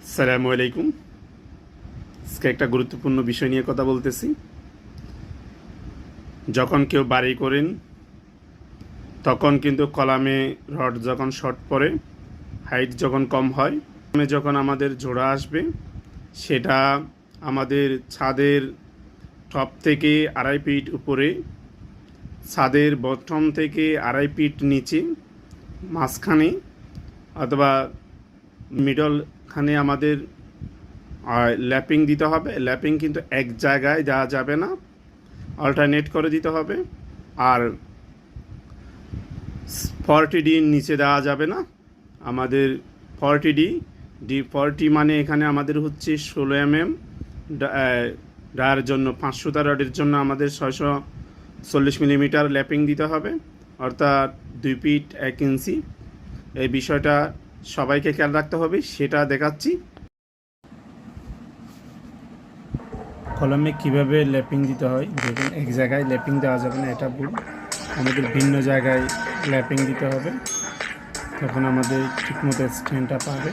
আসসালামু আলাইকুম। আজকে একটা গুরুত্বপূর্ণ বিষয় নিয়ে কথা বলতেছি। যখন কেউ বাড়ি করেন তখন কিন্তু কলামে রড যখন শর্ট পড়ে, হাইট যখন কম হয়, যখন আমাদের জোড়া আসবে সেটা আমাদের ছাদের টপ থেকে 2.5 ফিট উপরে, ছাদের বটম থেকে 2.5 ফিট নিচে, মাঝখানে অথবা মিডলখানে আমাদের ল্যাপিং দিতে হবে। ল্যাপিং কিন্তু এক জায়গায় দেওয়া যাবে না, অল্টারনেট করে দিতে হবে। আর 40D নিচে দেওয়া যাবে না। আমাদের 40D মানে এখানে আমাদের হচ্ছে 16 mm ডায়ের জন্য, 500 রডের জন্য আমাদের 640 মিলিমিটার ল্যাপিং দিতে হবে, অর্থাৎ 2 ফিট 1 ইঞ্চি। এই বিষয়টা সবাইকে খেয়াল রাখতে হবে, সেটা দেখাচ্ছি। কলমে কিভাবে ল্যাপিং দিতে হয় দেখুন। এক জায়গায় ল্যাপিং দেওয়া যাবে না, এটা ভুল। আমাদের ভিন্ন জায়গায় ল্যাপিং দিতে হবে, তখন আমাদের ঠিকমতো স্ট্যান্ডটা পাবে।